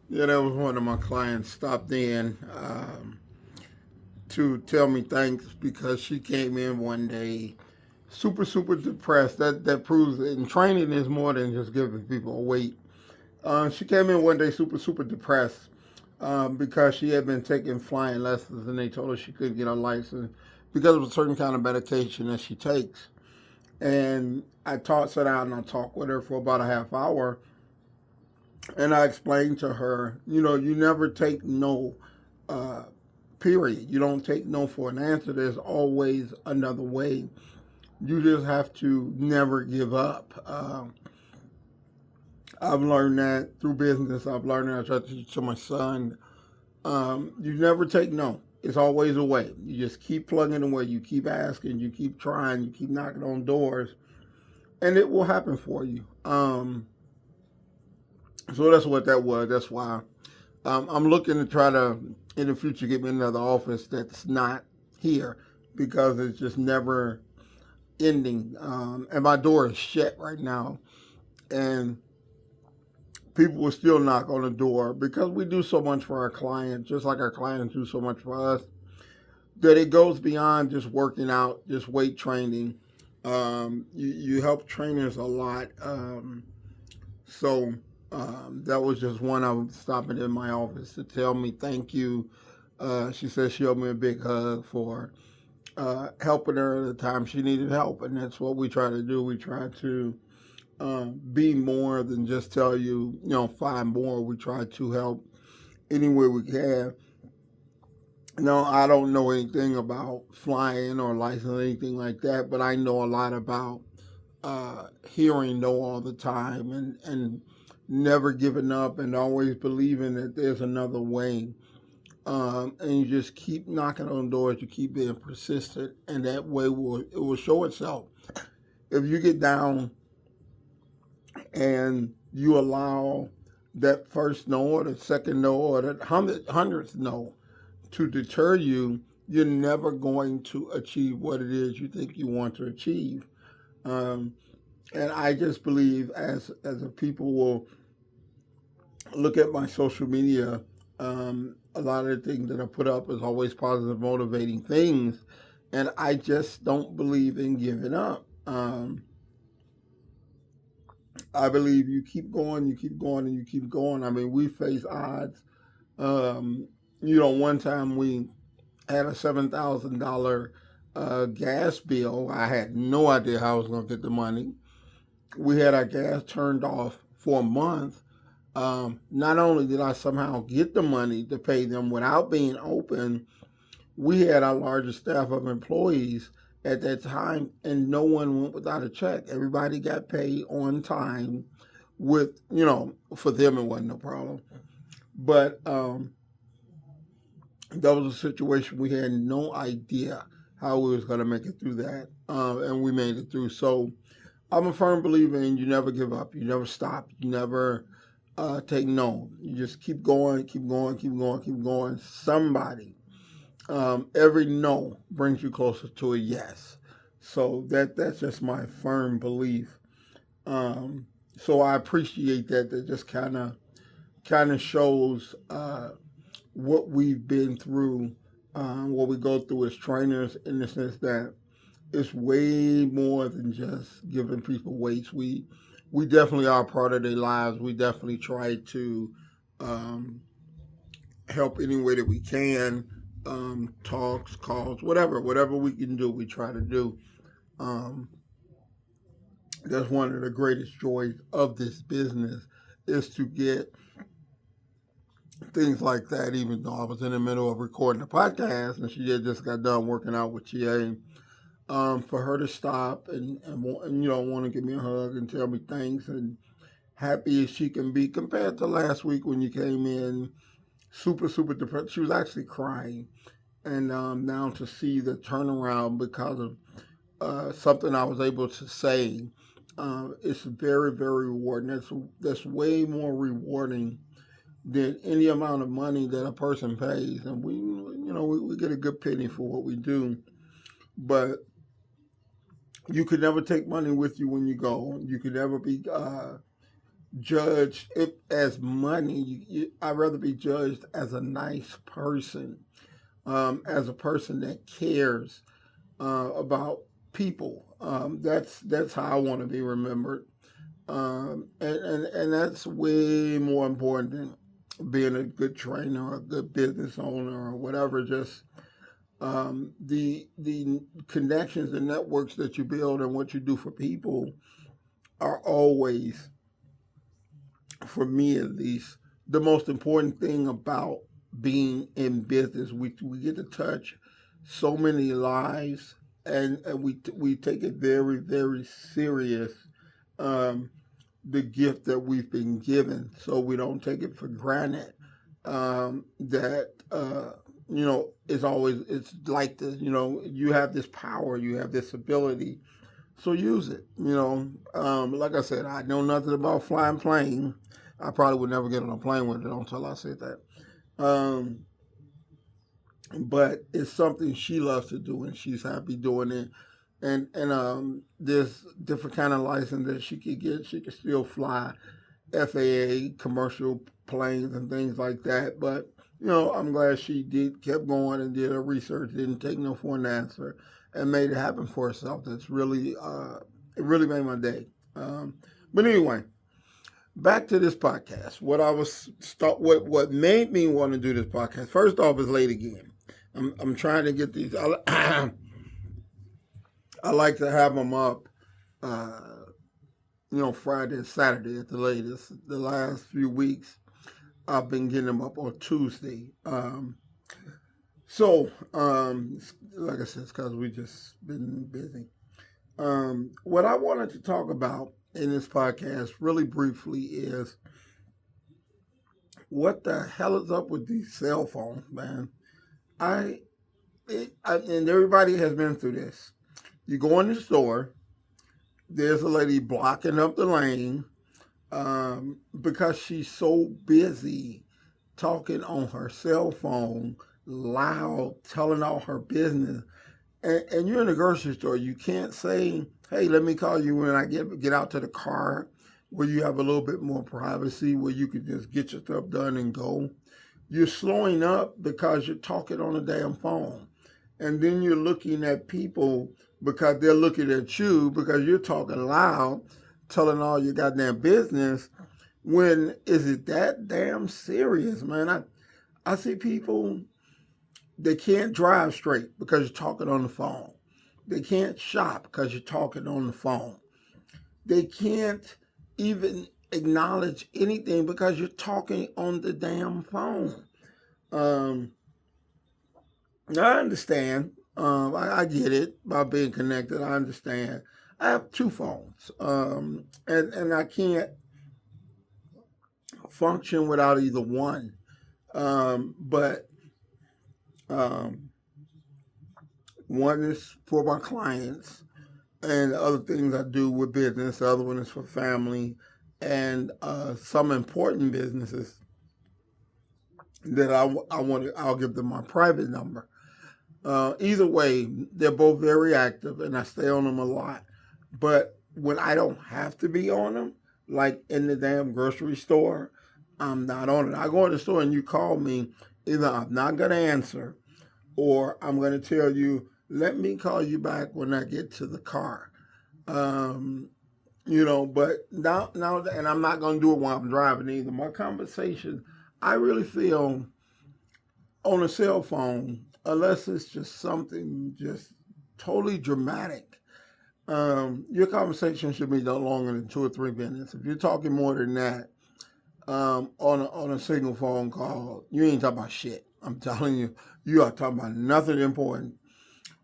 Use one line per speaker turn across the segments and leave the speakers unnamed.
Yeah, that was one of my clients stopped in to tell me thanks because she came in one day super depressed. That proves that in training is more than just giving people a weight. She came in one day super depressed because she had been taking flying lessons and they told her she couldn't get a license because of a certain kind of medication that she takes. And I sat down and I talked with her for about a half hour, and I explained to her, you never take no, uh, period. You don't take no for an answer. There's always another way. You just have to never give up. I've learned that through business. I've learned that I try to teach to my son. You never take no. It's always a way. You just keep plugging away. You keep asking. You keep trying. You keep knocking on doors, and it will happen for you. So that's what that was. That's why I'm looking to try to, in the future, get me another office that's not here because it's just never ending. And my door is shut right now. And people will still knock on the door because we do so much for our clients, just like our clients do so much for us, that it goes beyond just working out, just weight training. You help trainers a lot. So that was just one I was stopping in my office to tell me thank you. She said she owed me a big hug for helping her at the time she needed help, and that's what we try to do. We try to be more than just tell you, find more. We try to help any way we can. No, I don't know anything about flying or license or anything like that, but I know a lot about hearing no all the time and never giving up and always believing that there's another way. And you just keep knocking on doors, you keep being persistent, and that way it will show itself. If you get down and you allow that first no or the second no or that hundredth no to deter you, you're never going to achieve what it is you think you want to achieve. Um, and I just believe as a people will look at my social media, a lot of the things that I put up is always positive, motivating things, and I just don't believe in giving up. I believe you keep going, you keep going, and you keep going. I mean, we face odds. Um, one time we had a $7,000 gas bill. I had no idea how I was going to get the money. We had our gas turned off for a month. Not only did I somehow get the money to pay them without being open, we had our largest staff of employees at that time, and no one went without a check. Everybody got paid on time. With for them it wasn't no problem, but that was a situation we had no idea how we was going to make it through that, and we made it through. So I'm a firm believer in you never give up, you never stop, you never take no. You just keep going, keep going, keep going, keep going. Every no brings you closer to a yes. So that's just my firm belief. So I appreciate that. That just kind of shows what we've been through, what we go through as trainers, in the sense that it's way more than just giving people weights. We definitely are part of their lives. We definitely try to um, help any way that we can. Talks, calls, whatever we can do, we try to do. Um, that's one of the greatest joys of this business is to get things like that. Even though I was in the middle of recording a podcast and she had just got done working out with GA, for her to stop and want to give me a hug and tell me thanks and happy as she can be compared to last week when you came in super depressed. She was actually crying, and now to see the turnaround because of something I was able to say, it's very rewarding. That's way more rewarding than any amount of money that a person pays, and we get a good penny for what we do. But you could never take money with you when you go. You could never be judged it as money. I'd rather be judged as a nice person, as a person that cares about people. That's how I want to be remembered, and that's way more important than being a good trainer or a good business owner or whatever. Just the connections and networks that you build and what you do for people are always, for me at least, the most important thing about being in business. We get to touch so many lives, and we take it very, very serious. Um, the gift that we've been given, so we don't take it for granted. That it's always, it's like this. You have this power, you have this ability, so use it. Like I said, I know nothing about flying plane. I probably would never get on a plane with it until I said that. Um, but it's something she loves to do, and she's happy doing it. And there's different kind of license that she could get. She could still fly FAA commercial planes and things like that. But I'm glad she kept going and did her research, didn't take no for an answer, and made it happen for herself. That's really it really made my day. But anyway, back to this podcast. What made me want to do this podcast? First off, is late again. I'm trying to get these. I like to have them up. Uh, Friday and Saturday at the latest. The last few weeks, I've been getting them up on Tuesday. Like I said, it's because we just been busy. What I wanted to talk about in this podcast, really briefly, is what the hell is up with these cell phones, man? And everybody has been through this. You go in the store, there's a lady blocking up the lane because she's so busy talking on her cell phone, loud, telling all her business. And you're in a grocery store. You can't say, "Hey, let me call you when I get out to the car," where you have a little bit more privacy, where you can just get your stuff done and go. You're slowing up because you're talking on a damn phone. And then you're looking at people because they're looking at you because you're talking loud, telling all your goddamn business. When is it that damn serious, man? I see people, they can't drive straight because you're talking on the phone. They can't shop because you're talking on the phone. They can't even acknowledge anything because you're talking on the damn phone. Um, I understand. I get it about being connected. I understand. I have two phones, and I can't function without either one. But um, one is for my clients, and the other things I do with business. The other one is for family, and some important businesses that I'll give them my private number. Either way, they're both very active, and I stay on them a lot. But when I don't have to be on them, like in the damn grocery store, I'm not on it. I go in the store and you call me, either I'm not going to answer, or I'm going to tell you, let me call you back when I get to the car. But now, and I'm not going to do it while I'm driving either. My conversation, I really feel on a cell phone, unless it's just something just totally dramatic, your conversation should be no longer than 2 or 3 minutes. If you're talking more than that on a single phone call, you ain't talking about shit. I'm telling you, you are talking about nothing important.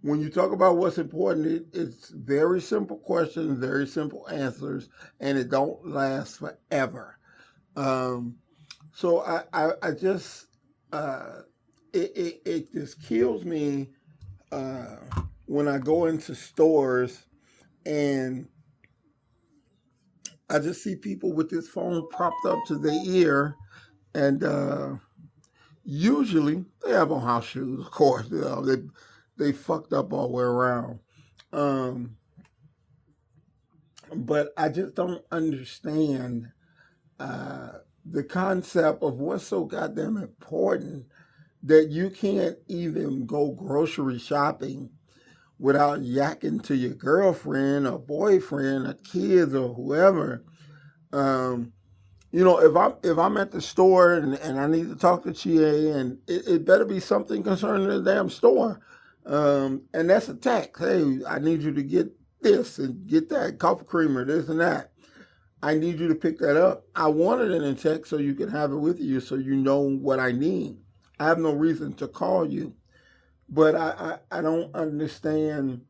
When you talk about what's important, it's very simple questions, very simple answers, and it don't last forever. Um, so I just it just kills me uh, when I go into stores and I just see people with this phone propped up to their ear, and usually they have on house shoes, of course. They fucked up all the way around. Um, but I just don't understand. the concept of what's so goddamn important that you can't even go grocery shopping without yakking to your girlfriend or boyfriend or kids or whoever. Um, if I'm at the store and I need to talk to Chie, and it better be something concerning the damn store. And that's a text. Hey, I need you to get this and get that coffee creamer, this and that. I need you to pick that up. I wanted it in text so you can have it with you so you know what I need. I have no reason to call you. But I don't understand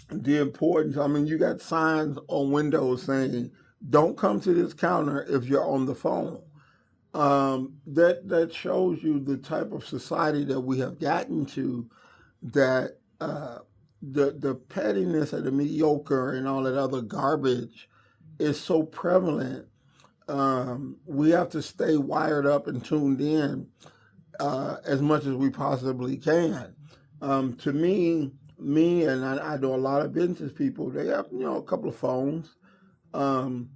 the importance. I mean, you got signs on windows saying, don't come to this counter if you're on the phone. That shows you the type of society that we have gotten to, that the pettiness and the mediocre and all that other garbage is so prevalent. We have to stay wired up and tuned in as much as we possibly can. To me, and I know a lot of business people, they have a couple of phones. Um,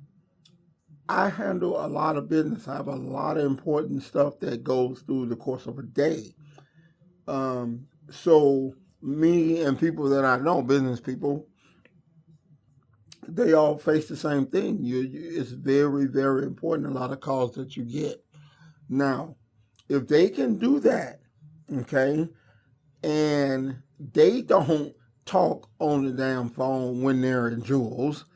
I handle a lot of business. I have a lot of important stuff that goes through the course of a day. So me and people that I know, business people, they all face the same thing. It's very, very important, a lot of calls that you get. Now, if they can do that, okay, and they don't talk on the damn phone when they're in jewels,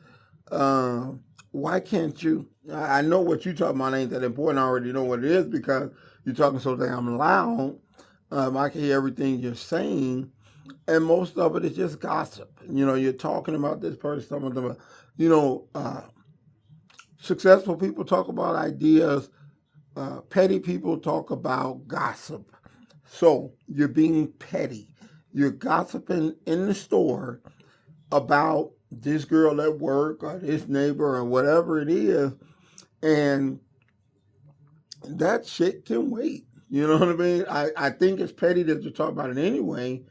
why can't you? I know what you're talking about ain't that important. I already know what it is because you're talking so damn loud. I can hear everything you're saying, and most of it is just gossip. You're talking about this person, talking about, successful people talk about ideas. Petty people talk about gossip. So you're being petty. You're gossiping in the store about this girl at work or this neighbor or whatever it is, and that shit can wait. You know what I mean? I think it's petty that you talk about it anyway,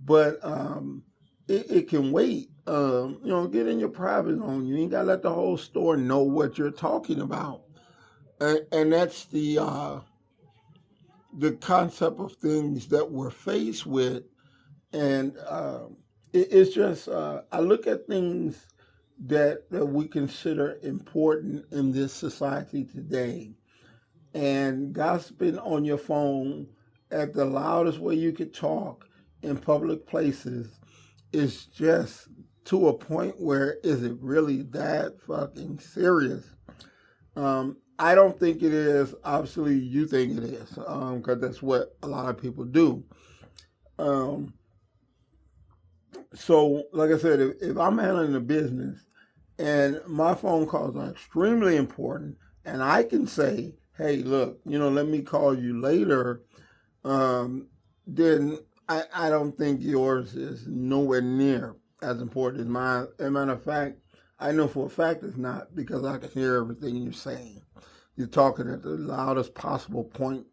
but it can wait. Get in your private zone. You ain't got to let the whole store know what you're talking about. And that's the concept of things that we're faced with. And it's just, I look at things that we consider important in this society today. And gossiping on your phone at the loudest way you could talk in public places is just to a point where, is it really that fucking serious? I don't think it is. Obviously, you think it is, because that's what a lot of people do. So, like I said, if I'm handling a business and my phone calls are extremely important, and I can say, hey, look, let me call you later, then I don't think yours is nowhere near as important as mine. As a matter of fact, I know for a fact it's not, because I can hear everything you're saying. You're talking at the loudest possible point.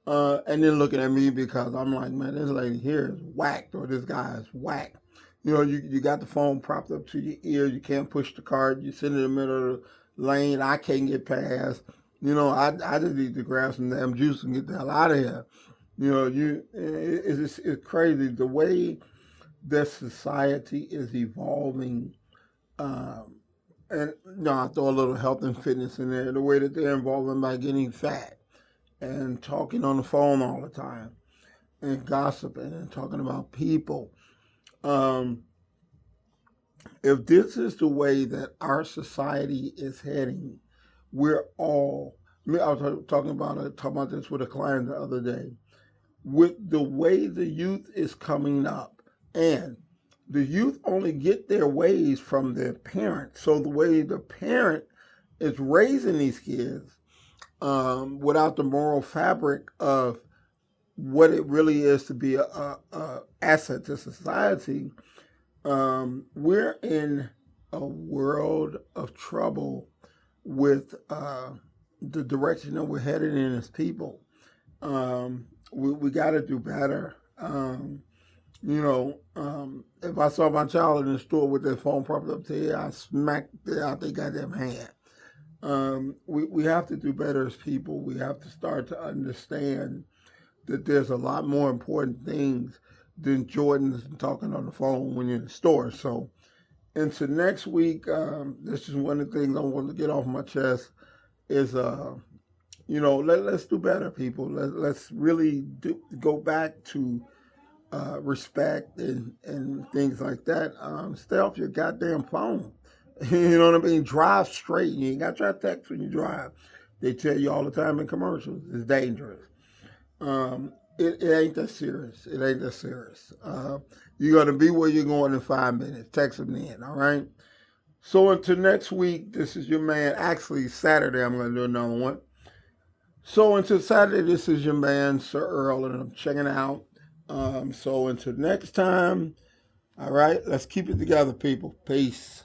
And then looking at me because I'm like, man, this lady here is whacked, or this guy is whacked. You got the phone propped up to your ear. You can't push the cart. You sit in the middle of the lane. I can't get past. I just need to grab some damn juice and get the hell out of here. It's crazy the way that society is evolving. And I throw a little health and fitness in there. The way that they're evolving by getting fat and talking on the phone all the time and gossiping and talking about people. If this is the way that our society is heading, we're all. I was talking about this with a client the other day. With the way the youth is coming up, and the youth only get their ways from their parents. So the way the parent is raising these kids, without the moral fabric of what it really is to be a asset to society, we're in a world of trouble with the direction that we're headed in as people. We got to do better. If I saw my child in the store with their phone propped up to here, I smacked it out their goddamn hand. We have to do better as people. We have to start to understand that there's a lot more important things than Jordans and talking on the phone when you're in the store. So into next week, this is one of the things I want to get off my chest is, let's do better, people. Let's really go back to respect and things like that. Stay off your goddamn phone. You know what I mean? Drive straight. You ain't got to try to text when you drive. They tell you all the time in commercials, it's dangerous. It ain't that serious. It ain't that serious. You're going to be where you're going in 5 minutes. Text them in, all right? So until next week, this is your man. Actually, Saturday, I'm going to do another one. So until Saturday, this is your man, Sir-Earl, and I'm checking out. So until next time, all right, let's keep it together, people. Peace.